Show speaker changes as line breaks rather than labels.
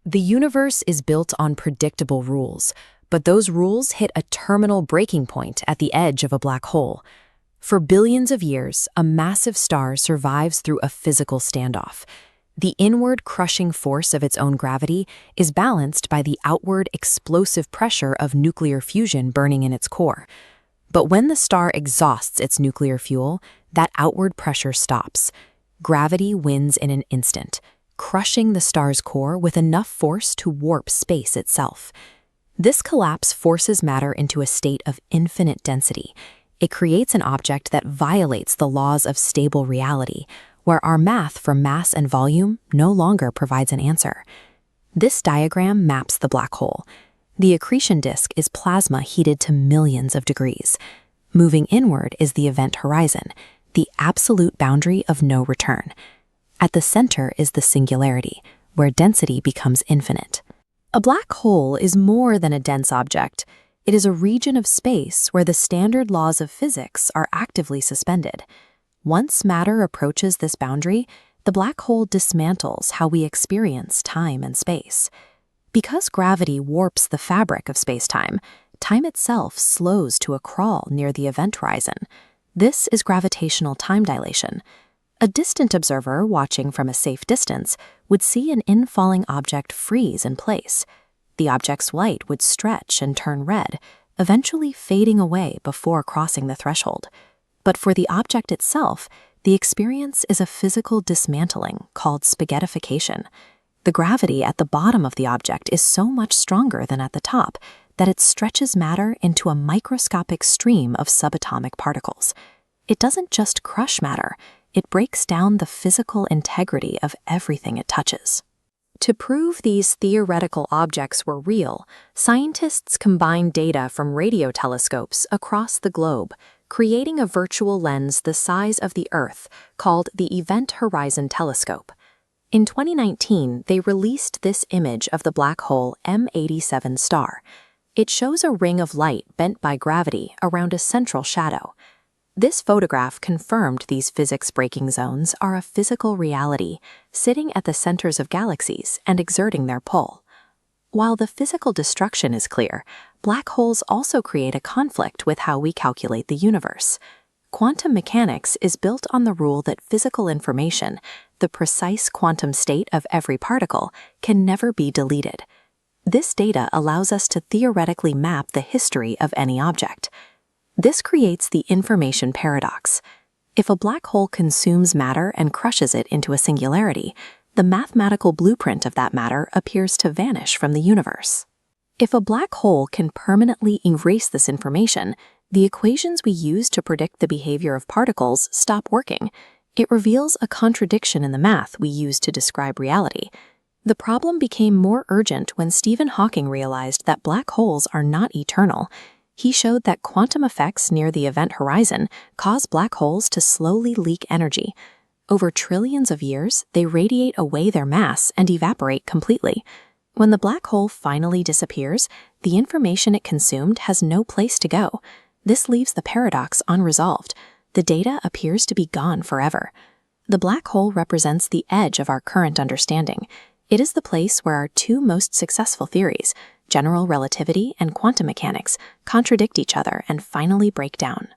The universe is built on predictable rules, but those rules hit a terminal breaking point at the edge of a black hole. For billions of years, a massive star survives through a physical standoff. The inward crushing force of its own gravity is balanced by the outward explosive pressure of nuclear fusion burning in its core. But when the star exhausts its nuclear fuel, that outward pressure stops. Gravity wins in an instant, crushing the star's core with enough force to warp space itself. This collapse forces matter into a state of infinite density. It creates an object that violates the laws of stable reality, where our math for mass and volume no longer provides an answer. This diagram maps the black hole. The accretion disk is plasma heated to millions of degrees. Moving inward is the event horizon, the absolute boundary of no return. At the center is the singularity, where density becomes infinite. A black hole is more than a dense object. It is a region of space where the standard laws of physics are actively suspended. Once matter approaches this boundary, the black hole dismantles how we experience time and space. Because gravity warps the fabric of space-time, time itself slows to a crawl near the event horizon. This is gravitational time dilation. A distant observer watching from a safe distance would see an infalling object freeze in place. The object's light would stretch and turn red, eventually fading away before crossing the threshold. But for the object itself, the experience is a physical dismantling called spaghettification. The gravity at the bottom of the object is so much stronger than at the top that it stretches matter into a microscopic stream of subatomic particles. It doesn't just crush matter, it breaks down the physical integrity of everything it touches. To prove these theoretical objects were real, scientists combined data from radio telescopes across the globe, creating a virtual lens the size of the Earth called the Event Horizon Telescope. In 2019, they released this image of the black hole M87 star. It shows a ring of light bent by gravity around a central shadow. This photograph confirmed these physics-breaking zones are a physical reality, sitting at the centers of galaxies and exerting their pull. While the physical destruction is clear, black holes also create a conflict with how we calculate the universe. Quantum mechanics is built on the rule that physical information, the precise quantum state of every particle, can never be deleted. This data allows us to theoretically map the history of any object. This creates the information paradox. If a black hole consumes matter and crushes it into a singularity, the mathematical blueprint of that matter appears to vanish from the universe. If a black hole can permanently erase this information, the equations we use to predict the behavior of particles stop working. It reveals a contradiction in the math we use to describe reality. The problem became more urgent when Stephen Hawking realized that black holes are not eternal. He showed that quantum effects near the event horizon cause black holes to slowly leak energy. Over trillions of years, they radiate away their mass and evaporate completely. When the black hole finally disappears, the information it consumed has no place to go. This leaves the paradox unresolved. The data appears to be gone forever. The black hole represents the edge of our current understanding. It is the place where our two most successful theories, general relativity and quantum mechanics, contradict each other and finally break down.